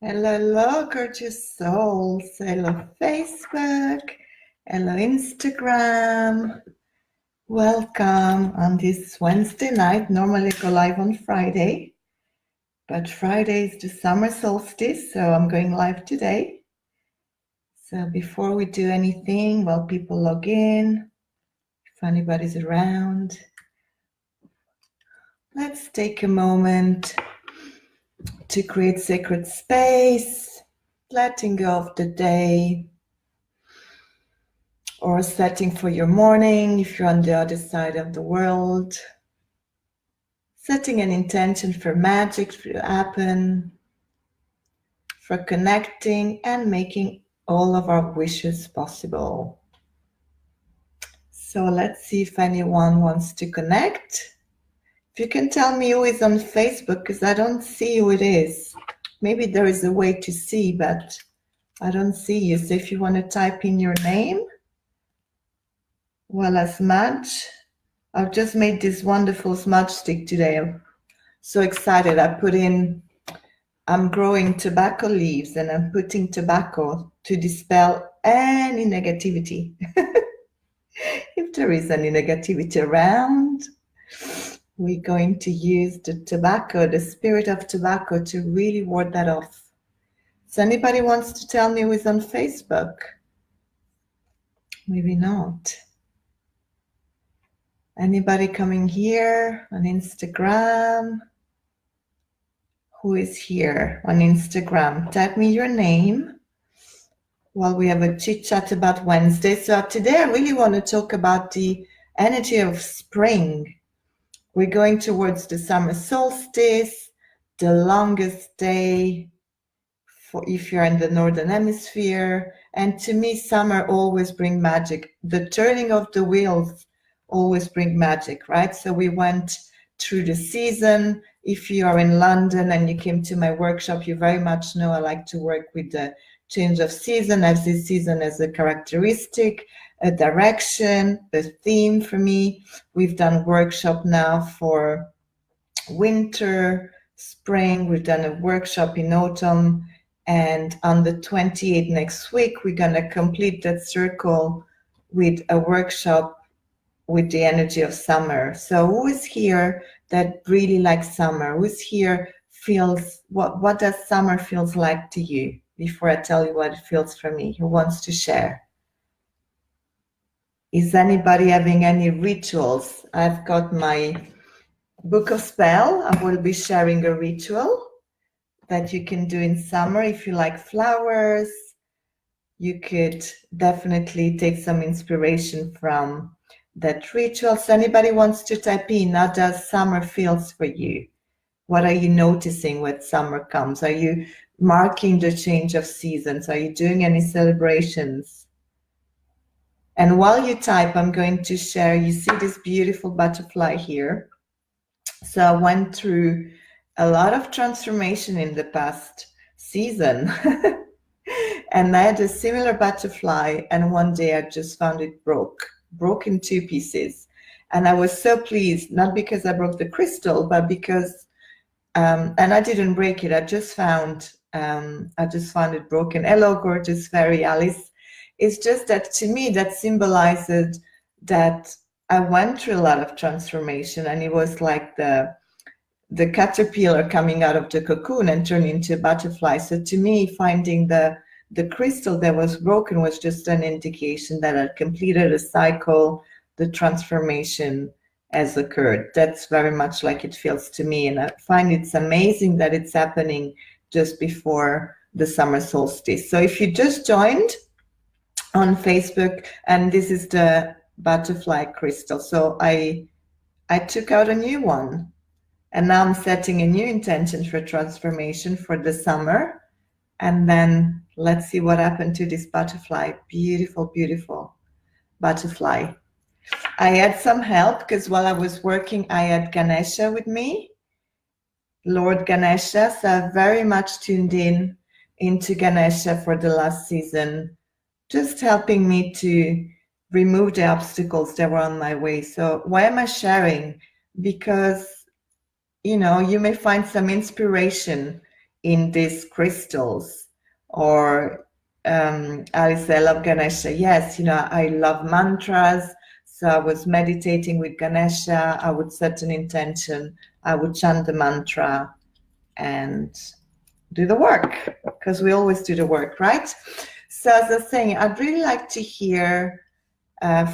Hello, hello, gorgeous souls. Hello, Facebook. Hello, Instagram. Welcome on this Wednesday night. Normally I go live on Friday, but Friday is the summer solstice, so I'm going live today. So before we do anything, while people log in, if anybody's around, let's take a moment to create sacred space, letting go of the day, or setting for your morning if you're on the other side of the world. Setting an intention for magic to happen, for connecting and making all of our wishes possible. So let's see if anyone wants to connect. If you can tell me who is on Facebook, because I don't see who it is. Maybe there is a way to see, but I don't see you. So if you want to type in your name, well, as much. I've just made this wonderful smudge stick today. I'm so excited. I'm growing tobacco leaves and I'm putting tobacco to dispel any negativity. If there is any negativity around, we're going to use the tobacco, the spirit of tobacco, to really ward that off. So anybody wants to tell me who is on Facebook? Maybe not. Anybody coming here on Instagram? Who is here on Instagram? Type me your name while we have a chit chat about Wednesday. So today I really want to talk about the energy of spring. We're going towards the summer solstice, the longest day for if you're in the northern hemisphere. And to me, summer always brings magic. The turning of the wheels always bring magic, right? So we went through the season. If you are in London and you came to my workshop, you very much know I like to work with the change of season. As this season as a characteristic, a direction, a theme for me. We've done workshop now for winter, spring. We've done a workshop in autumn. And on the 28th next week, we're going to complete that circle with a workshop with the energy of summer. So who is here that really likes summer? Who's here feels, what does summer feels like to you? Before I tell you what it feels for me, who wants to share? Is anybody having any rituals? I've got my book of spell. I will be sharing a ritual that you can do in summer. If you like flowers, you could definitely take some inspiration from that ritual. So anybody wants to type in, how does summer feels for you? What are you noticing when summer comes? Are you marking the change of seasons? Are you doing any celebrations? And while you type, I'm going to share, you see this beautiful butterfly here. So I went through a lot of transformation in the past season. And I had a similar butterfly, and one day I just found it broke in two pieces. And I was so pleased, not because I broke the crystal, but because, and I didn't break it, I just found it broken. Hello, gorgeous fairy Alice. It's just that to me, that symbolizes that I went through a lot of transformation, and it was like the caterpillar coming out of the cocoon and turning into a butterfly. So to me, finding the crystal that was broken was just an indication that I completed a cycle, the transformation has occurred. That's very much like it feels to me. And I find it's amazing that it's happening just before the summer solstice. So if you just joined on Facebook, and this is the butterfly crystal. So I took out a new one. And now I'm setting a new intention for transformation for the summer. And then let's see what happened to this butterfly. Beautiful, beautiful butterfly. I had some help because while I was working, I had Ganesha with me, Lord Ganesha. So I very much tuned into Ganesha for the last season, just helping me to remove the obstacles that were on my way. So why am I sharing? Because you know, you may find some inspiration in these crystals. Or Alice, I love Ganesha. Yes, I love mantras. So I was meditating with Ganesha. I would set an intention. I would chant the mantra and do the work, because we always do the work, right? So as I was saying, I'd really like to hear,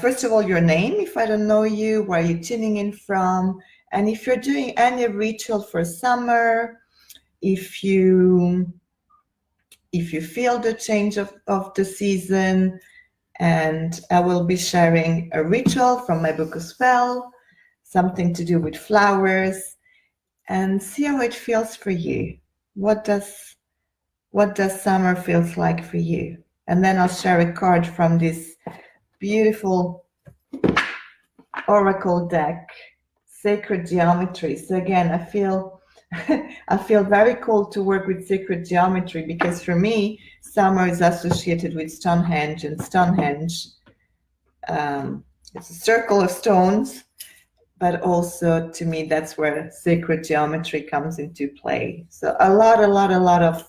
first of all, your name, if I don't know you, where you're tuning in from, and if you're doing any ritual for summer, if you feel the change of the season. And I will be sharing a ritual from my book as well, something to do with flowers, and see how it feels for you. What does summer feels like for you? And then I'll share a card from this beautiful oracle deck, Sacred Geometry. So again, I feel very called to work with sacred geometry, because for me, summer is associated with Stonehenge, and Stonehenge, it's a circle of stones, but also to me, that's where sacred geometry comes into play. So a lot of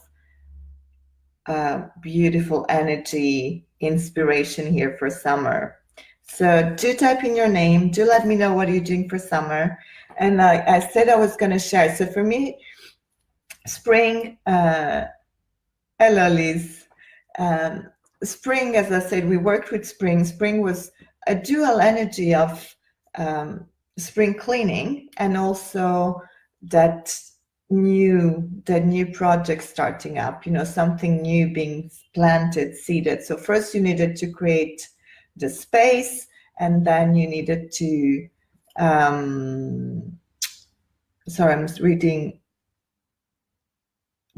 beautiful energy, inspiration here for summer. So do type in your name. Do let me know what you're doing for summer. And I said I was going to share. So for me, spring, hello, Liz. Spring, as I said, we worked with spring. Spring was a dual energy of spring cleaning, and also that new project starting up, something new being planted, seeded. So first you needed to create the space, and then you needed to sorry, I'm reading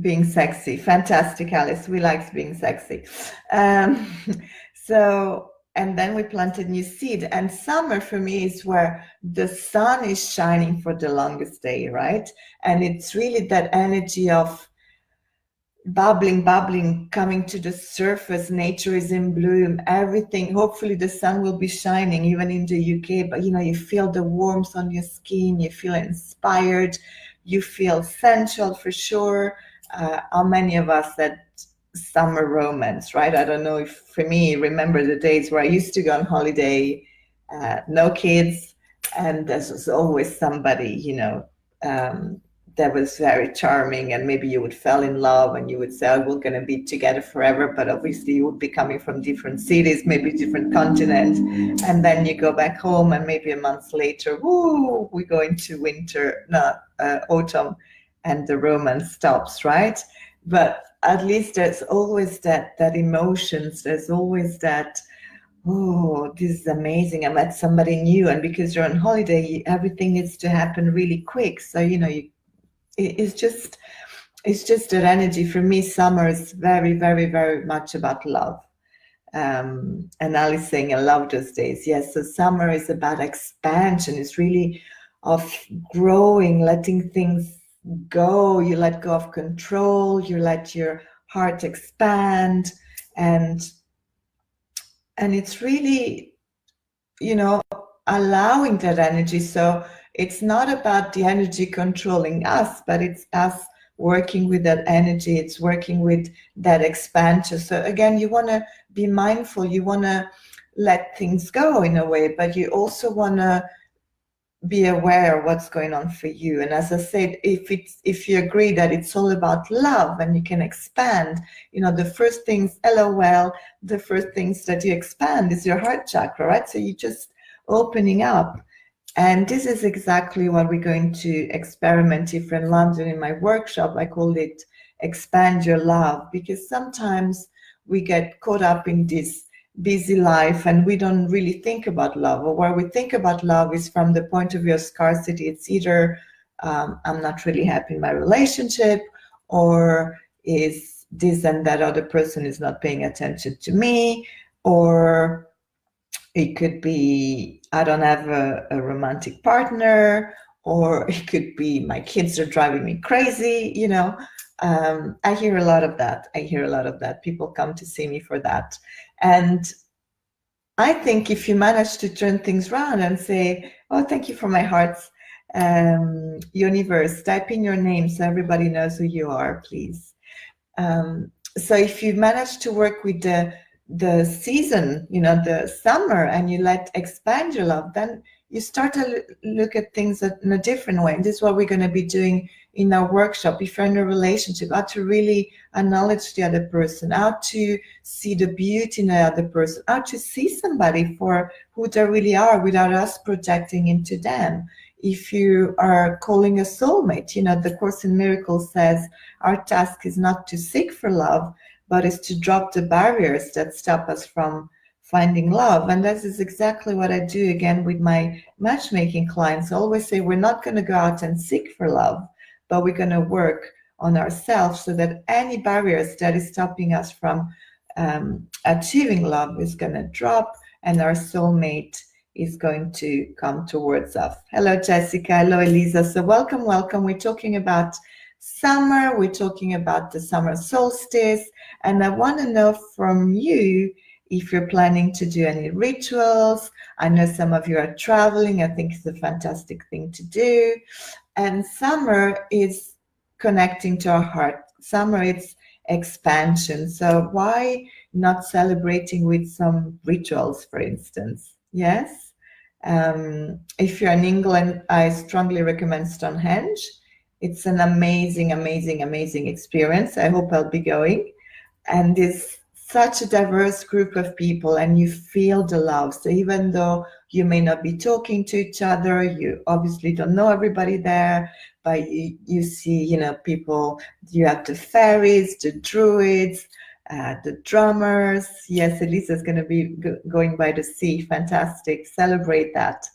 Being Sexy. Fantastic, Alice. We like being sexy. So, and then we planted new seed. And summer for me is where the sun is shining for the longest day, right? And it's really that energy of bubbling, coming to the surface. Nature is in bloom, everything. Hopefully the sun will be shining even in the UK, but you feel the warmth on your skin, you feel inspired, you feel sensual for sure. How many of us that summer romance, right? I don't know if, for me, remember the days where I used to go on holiday, no kids, and there was always somebody, that was very charming, and maybe you would fall in love and you would say, oh, we're going to be together forever, but obviously you would be coming from different cities, maybe different continents, and then you go back home, and maybe a month later, woo, we go into autumn, and the romance stops, right? But at least there's always that emotions, there's always that, oh, this is amazing, I met somebody new. And because you're on holiday, everything needs to happen really quick, so it's just that energy. For me, summer is very, very, very much about love. And Alice saying, I love those days. Yes, so summer is about expansion. It's really of growing, letting things go. You let go of control, you let your heart expand, and it's really, allowing that energy. So it's not about the energy controlling us, but it's us working with that energy. It's working with that expansion. So again, you want to be mindful, you want to let things go in a way, but you also want to be aware of what's going on for you. And as I said, if you agree that it's all about love and you can expand, the first things, the first things that you expand is your heart chakra, right? So you're just opening up. And this is exactly what we're going to experiment here in London in my workshop. I call it Expand Your Love, because sometimes we get caught up in this busy life and we don't really think about love, or where we think about love is from the point of view of scarcity. It's either I'm not really happy in my relationship, or is this and that other person is not paying attention to me, or it could be I don't have a romantic partner, or it could be my kids are driving me crazy. I hear a lot of that. People come to see me for that. And I think if you manage to turn things around and say, oh, thank you for my hearts, Universe, type in your name so everybody knows who you are, please. So if you manage to work with the season, the summer, and you expand your love, then you start to look at things in a different way. And this is what we're going to be doing in our workshop. If you're in a relationship, how to really acknowledge the other person, how to see the beauty in the other person, how to see somebody for who they really are without us projecting into them. If you are calling a soulmate, the Course in Miracles says our task is not to seek for love, but is to drop the barriers that stop us from finding love. And that is exactly what I do again with my matchmaking clients. I always say we're not going to go out and seek for love, but we're going to work on ourselves so that any barriers that is stopping us from achieving love is going to drop, and our soulmate is going to come towards us. Hello, Jessica. Hello, Elisa. So welcome. We're talking about summer. We're talking about the summer solstice. And I want to know from you if you're planning to do any rituals. I know some of you are traveling. I think it's a fantastic thing to do. And summer is connecting to our heart. Summer, it's expansion. So why not celebrating with some rituals, for instance? Yes. If you're in England, I strongly recommend Stonehenge. It's an amazing, amazing, amazing experience. I hope I'll be going. And it's such a diverse group of people, and you feel the love. So even though you may not be talking to each other, you obviously don't know everybody there, but you see, people, you have the fairies, the druids, the drummers. Yes, Elisa's going to be going by the sea. Fantastic. Celebrate that.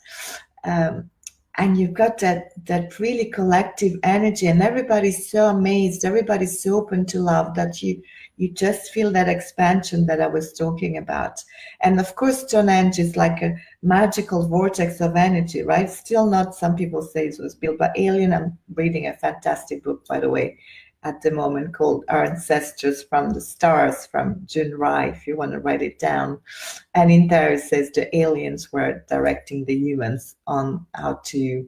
And you've got that really collective energy, and everybody's so amazed. Everybody's so open to love that you just feel that expansion that I was talking about. And of course, Stonehenge is like a magical vortex of energy, right? Still not, some people say it was built by alien. I'm reading a fantastic book, by the way, at the moment called Our Ancestors from the Stars from June Rai, if you want to write it down. And in there it says the aliens were directing the humans on how to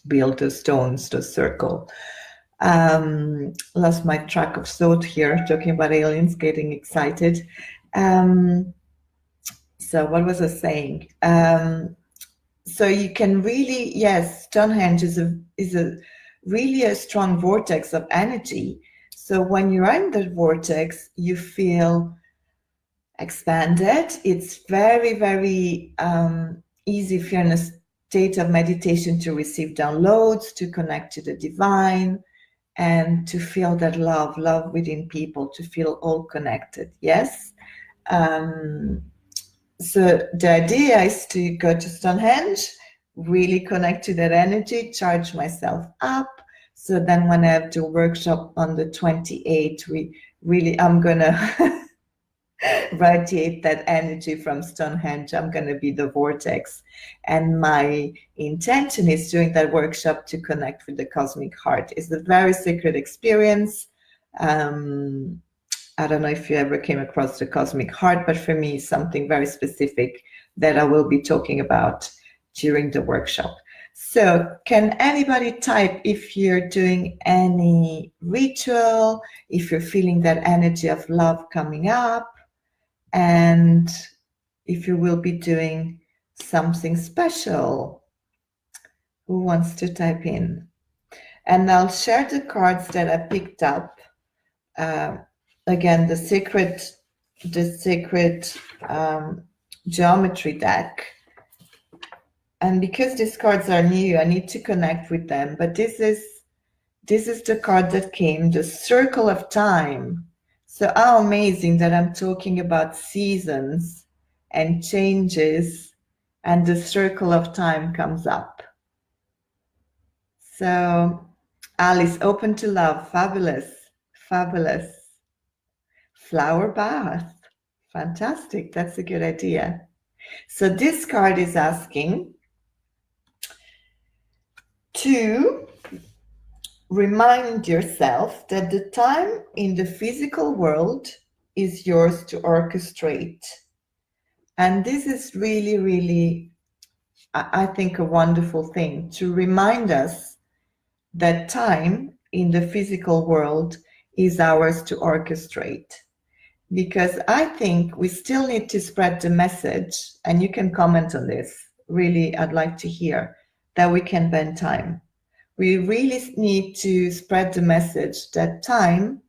build the stones, the circle. Lost my track of thought here, talking about aliens, getting excited. So what was I saying? So you can really, yes, Stonehenge is a really a strong vortex of energy. So when you're in that vortex, you feel expanded. It's very, very easy if you're in a state of meditation to receive downloads, to connect to the divine, and to feel that love within people, to feel all connected. Yes. So the idea is to go to Stonehenge, really connect to that energy, charge myself up. So then when I have the workshop on the 28th, I'm going to radiate that energy from Stonehenge. I'm going to be the vortex. And my intention is during that workshop to connect with the cosmic heart. It's a very sacred experience. I don't know if you ever came across the cosmic heart, but for me, it's something very specific that I will be talking about during the workshop. So can anybody type if you're doing any ritual, if you're feeling that energy of love coming up, and if you will be doing something special? Who wants to type in? And I'll share the cards that I picked up. Again, the sacred geometry deck. And because these cards are new, I need to connect with them. But this is the card that came, the Circle of Time. So how amazing that I'm talking about seasons and changes, and the Circle of Time comes up. So Alice, open to love, fabulous, fabulous. Flower bath, fantastic, that's a good idea. So this card is asking to remind yourself that the time in the physical world is yours to orchestrate. And this is really, really I think, a wonderful thing to remind us that time in the physical world is ours to orchestrate. Because I think we still need to spread the message, and you can comment on this. Really, I'd like to hear that we can bend time. We really need to spread the message that time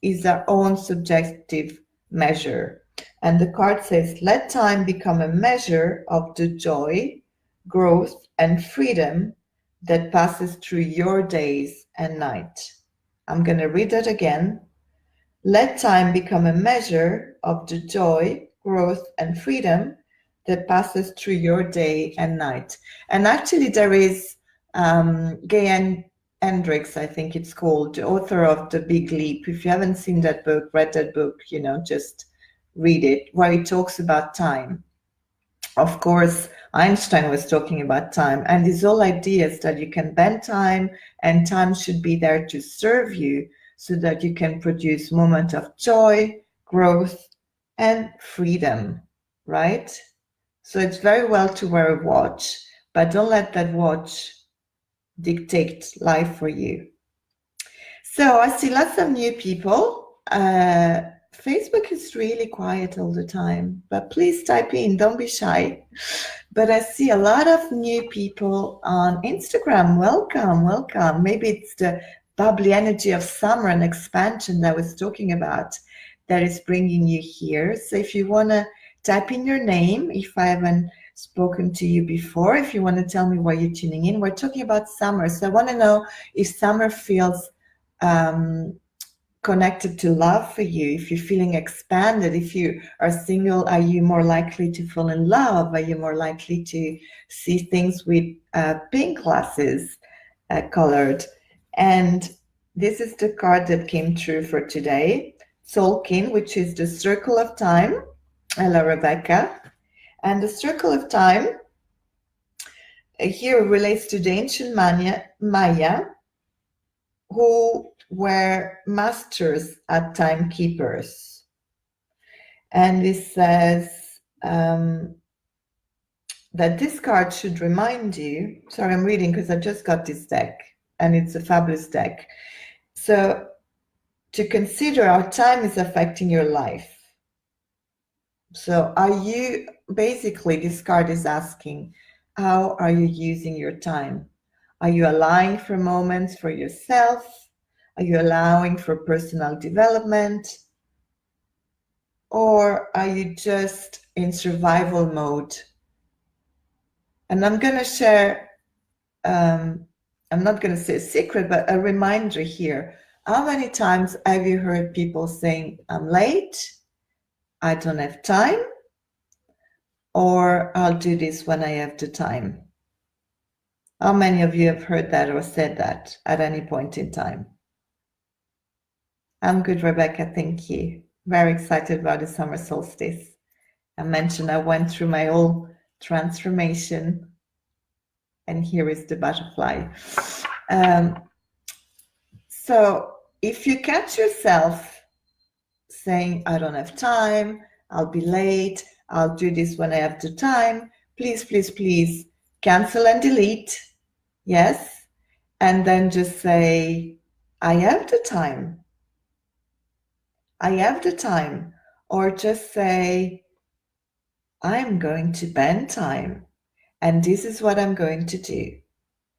is our own subjective measure. And the card says, let time become a measure of the joy, growth, and freedom that passes through your days and night. I'm going to read that again. Let time become a measure of the joy, growth, and freedom that passes through your day and night. And actually, there is Gay Hendricks, I think it's called, the author of The Big Leap. If you haven't seen that book, read that book, just read it, where he talks about time. Of course, Einstein was talking about time, and his whole idea is that you can bend time, and time should be there to serve you so that you can produce moments of joy, growth, and freedom, right? So it's very well to wear a watch, but don't let that watch dictate life for you. So I see lots of new people. Facebook is really quiet all the time, but please type in, don't be shy. But I see a lot of new people on Instagram. Welcome, welcome. Maybe it's the bubbly energy of summer and expansion that I was talking about that is bringing you here. So if you want to type in your name, if I haven't spoken to you before, if you want to tell me why you're tuning in, we're talking about summer. So I want to know if summer feels connected to love for you, if you're feeling expanded. If you are single, are you more likely to fall in love? Are you more likely to see things with pink glasses colored? And this is the card that came true for today, Tzolk'in, which is the circle of time. Hello, Rebecca. And the circle of time here relates to the ancient Maya, who were masters at timekeepers. And this says that this card should remind you, sorry, I'm reading because I just got this deck and it's a fabulous deck. So to consider how time is affecting your life. So are you, basically this card is asking, how are you using your time? Are you allowing for moments for yourself? Are you allowing for personal development? Or are you just in survival mode? And I'm going to share, I'm not going to say a secret, but a reminder here. How many times have you heard people saying, I'm late, I don't have time, or I'll do this when I have the time? How many of you have heard that or said that at any point in time? I'm good, Rebecca, thank you. Very excited about the summer solstice. I mentioned I went through my whole transformation, and here is the butterfly. So if you catch yourself saying, I don't have time, I'll be late, I'll do this when I have the time, please, please, please cancel and delete. Yes. And then just say, I have the time. I have the time. Or just say, I'm going to bend time. And this is what I'm going to do.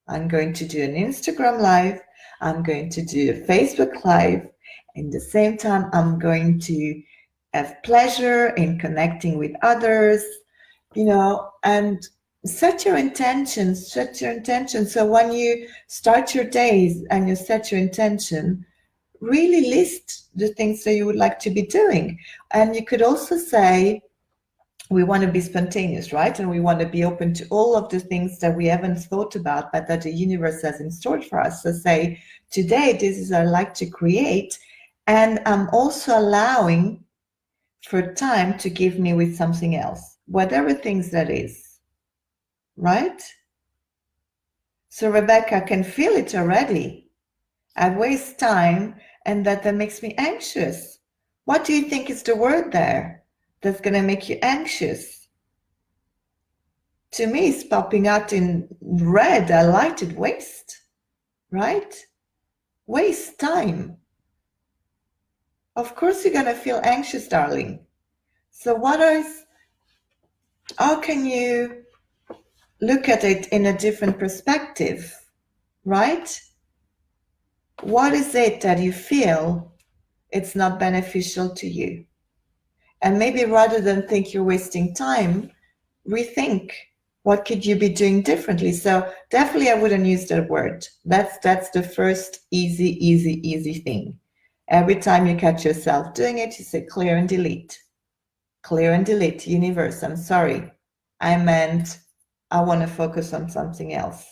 I'm going to do an Instagram live. I'm going to do a Facebook live. In the same time, I'm going to have pleasure in connecting with others, and set your intentions, So when you start your days and you set your intention, really list the things that you would like to be doing. And you could also say, we want to be spontaneous, right? And we want to be open to all of the things that we haven't thought about, but that the universe has in store for us. So say, today, this is what I like to create. And I'm also allowing for time to give me with something else, whatever things that is, right? So Rebecca, I can feel it already. I waste time, and that makes me anxious. What do you think is the word there that's going to make you anxious? to me is popping out in red, highlighted waste, right? Waste time. Of course you're going to feel anxious, darling. So how can you look at it in a different perspective, right? What is it that you feel it's not beneficial to you? And maybe rather than think you're wasting time, rethink what could you be doing differently. So definitely I wouldn't use that word. That's the first easy thing. Every time you catch yourself doing it, you say clear and delete. Clear and delete. Universe, I'm sorry. I meant I want to focus on something else,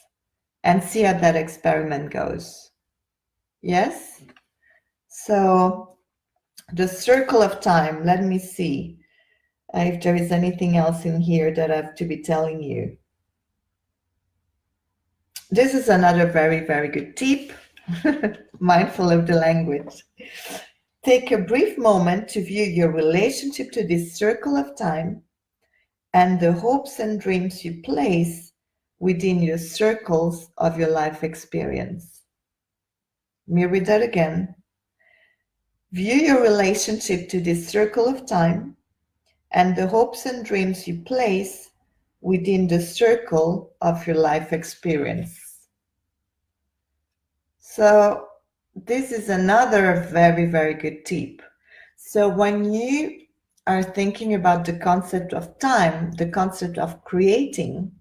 and see how that experiment goes. Yes? So the circle of time, let me see if there is anything else in here that I have to be telling you. This is another very good tip. Mindful of the language. Take a brief moment to view your relationship to this circle of time and the hopes and dreams you place within your circles of your life experience. Let me read that again. View your relationship to this circle of time and the hopes and dreams you place within the circle of your life experience. So this is another very good tip. So when you are thinking about the concept of time, the concept of creating,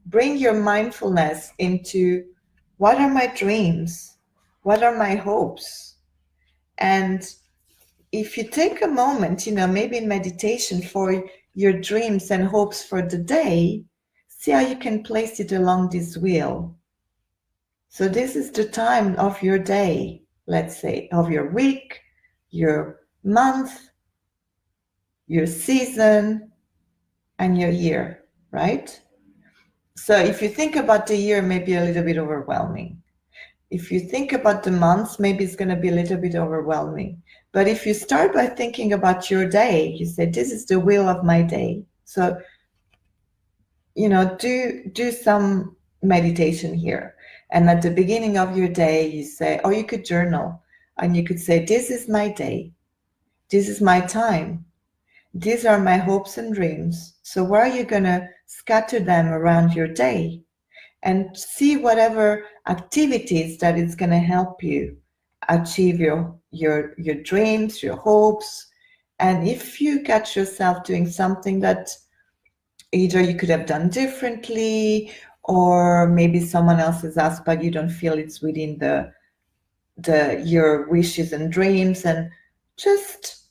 bring your mindfulness into what are my dreams? What are my hopes? And if you take a moment, maybe in meditation for your dreams and hopes for the day, see how you can place it along this wheel. So this is the time of your day, let's say, of your week, your month, your season, and your year, right? So if you think about the year, maybe a little bit overwhelming. If you think about the months, maybe it's going to be a little bit overwhelming. But if you start by thinking about your day, you say, this is the wheel of my day. So, do some meditation here. And at the beginning of your day, you say, or you could journal, and you could say, this is my day. This is my time. These are my hopes and dreams. So where are you going to scatter them around your day? And see whatever activities that is going to help you achieve your dreams, your hopes. And if you catch yourself doing something that either you could have done differently, or maybe someone else has asked, but you don't feel it's within your wishes and dreams, and just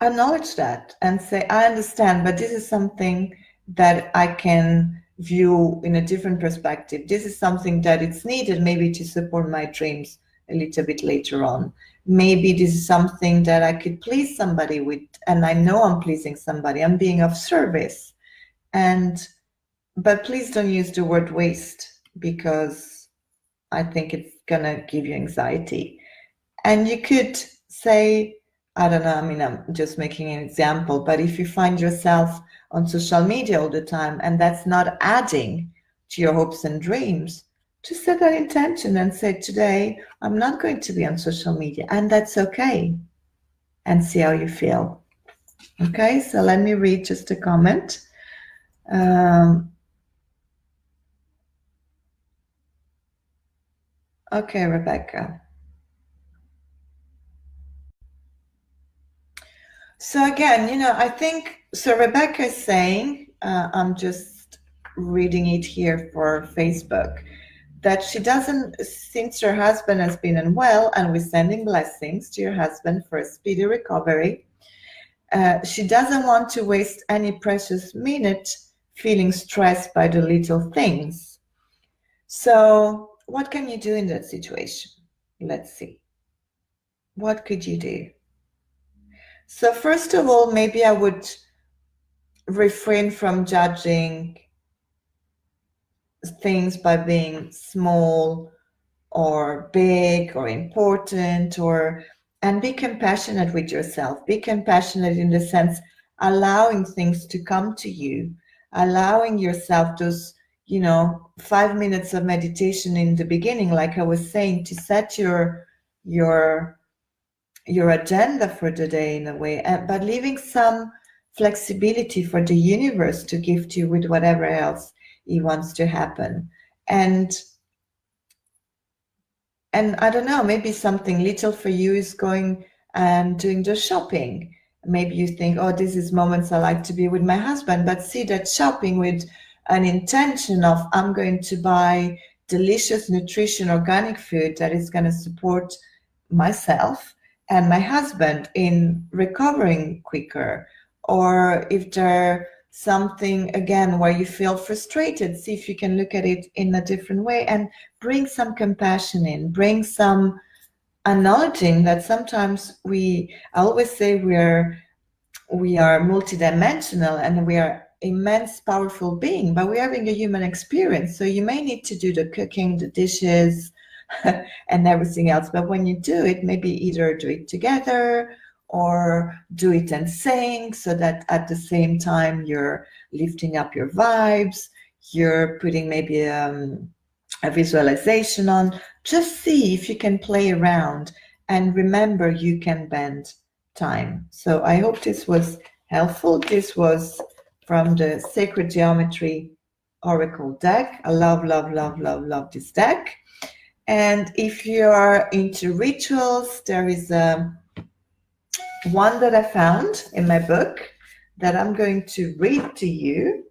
acknowledge that and say, I understand, but this is something that I can view in a different perspective. This is something that it's needed maybe to support my dreams a little bit later on. Maybe this is something that I could please somebody with, and I know I'm pleasing somebody. I'm being of service. But please don't use the word waste, because I think it's gonna give you anxiety. And you could say, I don't know, I'm just making an example, but if you find yourself on social media all the time and that's not adding to your hopes and dreams, just set that intention and say, today I'm not going to be on social media, and that's okay, and see how you feel. Okay, so let me read just a comment. Okay, Rebecca. So again, I think, so Rebecca is saying, I'm just reading it here for Facebook, that she doesn't, since her husband has been unwell, and we're sending blessings to your husband for a speedy recovery, she doesn't want to waste any precious minute feeling stressed by the little things. So what can you do in that situation? Let's see. What could you do? So first of all, maybe I would refrain from judging things by being small or big or important, and be compassionate with yourself. Be compassionate in the sense allowing things to come to you, allowing yourself those, 5 minutes of meditation in the beginning, like I was saying, to set your agenda for the day in a way, but leaving some flexibility for the universe to gift you with whatever else it wants to happen. And I don't know, maybe something little for you is going and doing the shopping. Maybe you think, oh, this is moments I like to be with my husband, but see that shopping with an intention of, I'm going to buy delicious nutrition organic food that is going to support myself and my husband in recovering quicker. Or if there something again where you feel frustrated, see if you can look at it in a different way and bring some compassion in, bring some acknowledging that sometimes I always say we are multidimensional and we are immense powerful being, but we're having a human experience. So you may need to do the cooking, the dishes and everything else, but when you do it, maybe either do it together or do it and sing, so that at the same time you're lifting up your vibes, you're putting maybe a visualization on. Just see if you can play around, and remember you can bend time. So I hope this was helpful. This was from the Sacred Geometry Oracle deck. I love, love, love, love, love this deck. And if you are into rituals, there is one that I found in my book that I'm going to read to you,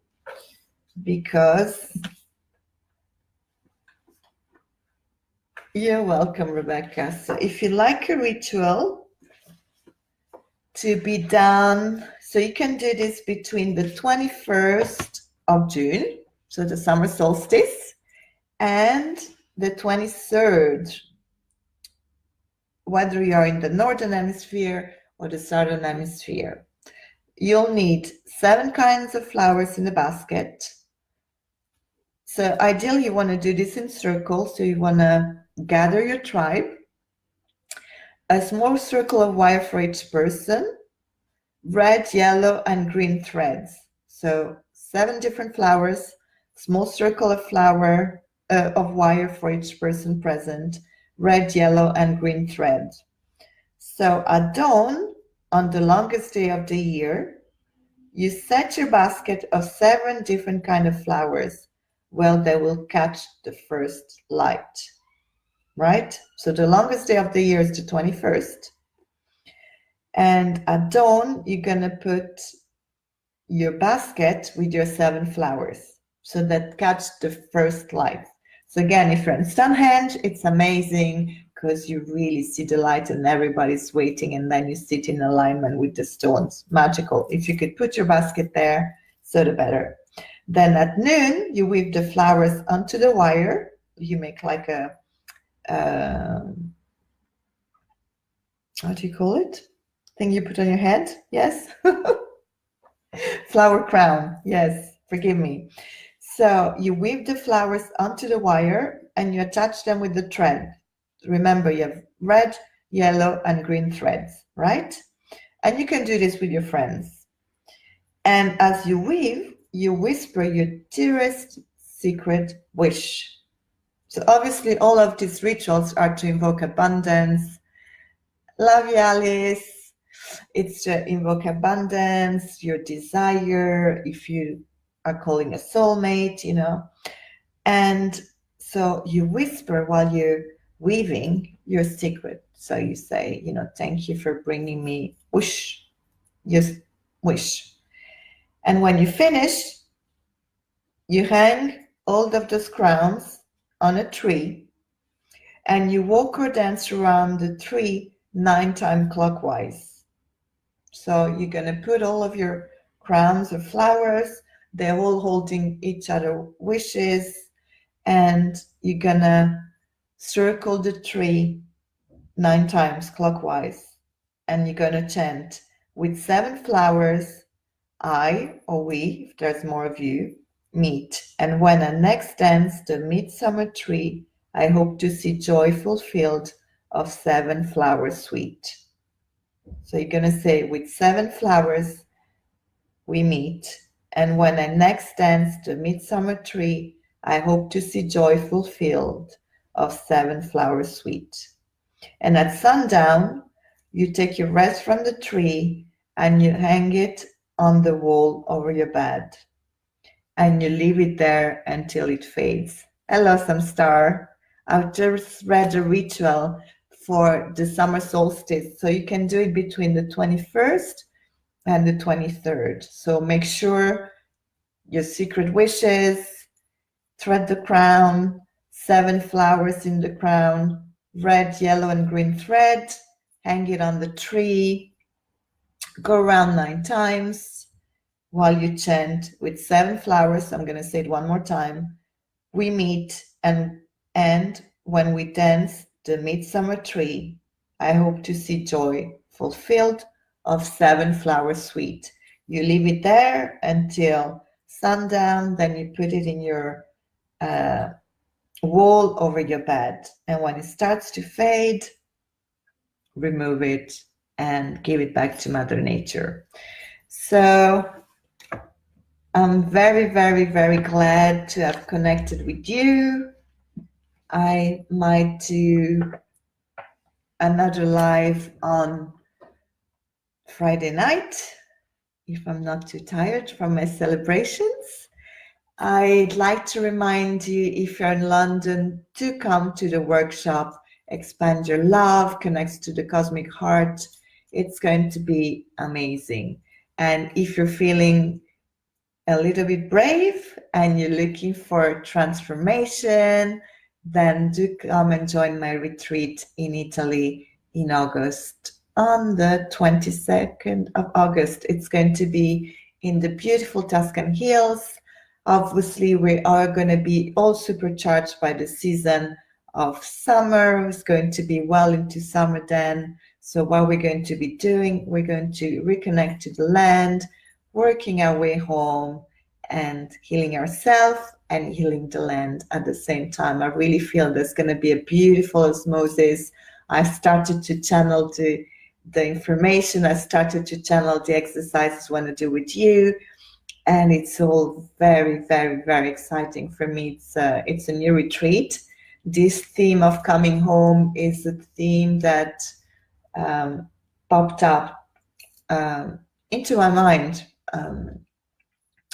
because you're welcome, Rebecca. So if you like a ritual to be done, so you can do this between the 21st of June, so the summer solstice, and the 23rd, whether you are in the northern hemisphere or the southern hemisphere. You'll need 7 kinds of flowers in the basket. So ideally you want to do this in circles. So you want to gather your tribe, a small circle of wire for each person, red, yellow, and green threads. So 7 different flowers, small circle of wire for each person present, red, yellow, and green thread. So at dawn, on the longest day of the year, you set your basket of 7 different kind of flowers. Well, they will catch the first light, right? So the longest day of the year is the 21st. And at dawn, you're gonna put your basket with your 7 flowers so that catch the first light. So again, if you're in Stonehenge, it's amazing because you really see the light and everybody's waiting, and then you sit in alignment with the stones. Magical. If you could put your basket there, so the better. Then at noon, you weave the flowers onto the wire. You make like a, what do you call it? Thing you put on your head? Yes? Flower crown. Yes, forgive me. So you weave the flowers onto the wire and you attach them with the thread. Remember, you have red, yellow, and green threads, right? And you can do this with your friends. And as you weave, you whisper your dearest secret wish. So obviously all of these rituals are to invoke abundance. Love you, Alice. It's to invoke abundance, your desire, if you are calling a soulmate, And so you whisper while you're weaving your secret. So you say, thank you for bringing me wish, just wish. And when you finish, you hang all of those crowns on a tree and you walk or dance around the tree 9 times clockwise. So you're going to put all of your crowns of flowers, they're all holding each other wishes, and you're going to circle the tree 9 times clockwise. And you're going to chant, with 7 flowers, I, or we, if there's more of you, meet. And when I next dance the midsummer tree, I hope to see joy fulfilled of 7 flowers sweet. So you're going to say, with 7 flowers, we meet. And when I next dance the midsummer tree, I hope to see joy fulfilled of 7 flower sweet. And at sundown, you take your rest from the tree and you hang it on the wall over your bed. And you leave it there until it fades. Hello, Samstar. I've just read a ritual for the summer solstice. So you can do it between the 21st and the 23rd. So make sure your secret wishes, thread the crown, 7 flowers in the crown, red, yellow, and green thread, hang it on the tree, go around 9 times while you chant with 7 flowers. I'm going to say it one more time. We meet and when we dance the midsummer tree, I hope to see joy fulfilled of 7 flowers sweet. You leave it there until sundown, then you put it in your wall over your bed. And when it starts to fade, remove it and give it back to Mother Nature. So I'm very, very, very glad to have connected with you. I might do another live on Friday night if I'm not too tired from my celebrations. I'd like to remind you, if you're in London, to come to the workshop, Expand Your Love, Connects to the Cosmic Heart. It's going to be amazing. And if you're feeling a little bit brave and you're looking for transformation, then do come and join my retreat in Italy in August. On the 22nd of August, it's going to be in the beautiful Tuscan hills. Obviously, we are going to be all supercharged by the season of summer. It's going to be well into summer then. So what we're going to be doing, we're going to reconnect to the land, working our way home and healing ourselves and healing the land at the same time. I really feel there's going to be a beautiful osmosis. I started to channel the information. I started to channel the exercises I want to do with you. And it's all very, very, very exciting for me. It's a new retreat. This theme of coming home is a theme that popped up into my mind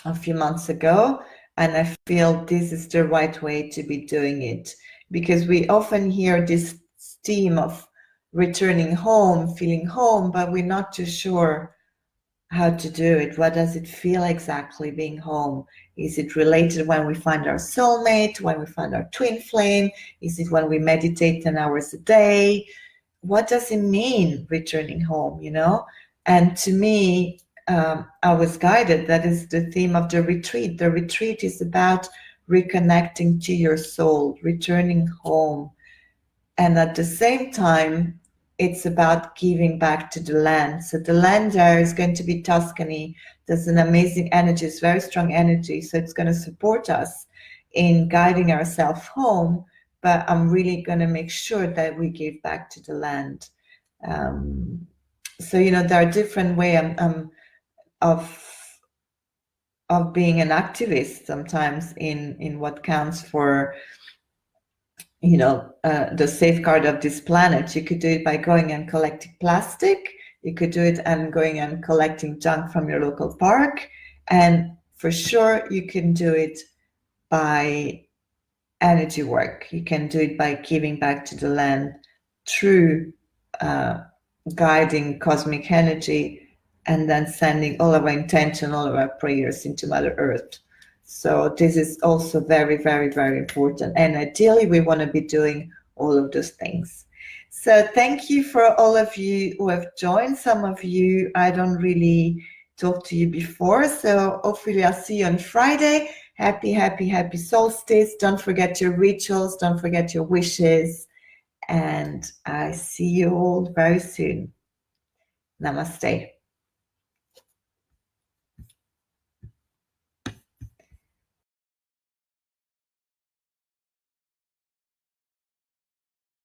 a few months ago. And I feel this is the right way to be doing it, because we often hear this theme of returning home, feeling home, but we're not too sure how to do it. What does it feel exactly being home? Is it related when we find our soulmate, when we find our twin flame? Is it when we meditate 10 hours a day? What does it mean returning home, you know? And to me, I was guided. That is the theme of the retreat. The retreat is about reconnecting to your soul, returning home. And at the same time, it's about giving back to the land. So the land there is going to be Tuscany. There's an amazing energy, it's very strong energy. So it's going to support us in guiding ourselves home. But I'm really going to make sure that we give back to the land. So, you know, there are different ways of being an activist sometimes in what counts for, you know, the safeguard of this planet. You could do it by going and collecting plastic. You could do it and going and collecting junk from your local park. And for sure, you can do it by energy work. You can do it by giving back to the land through guiding cosmic energy and then sending all of our intention, all of our prayers into Mother Earth. So this is also very, very, very important. And ideally, we want to be doing all of those things. So thank you for all of you who have joined. Some of you, I don't really talk to you before. So hopefully I'll see you on Friday. Happy, happy, happy solstice. Don't forget your rituals. Don't forget your wishes. And I see you all very soon. Namaste.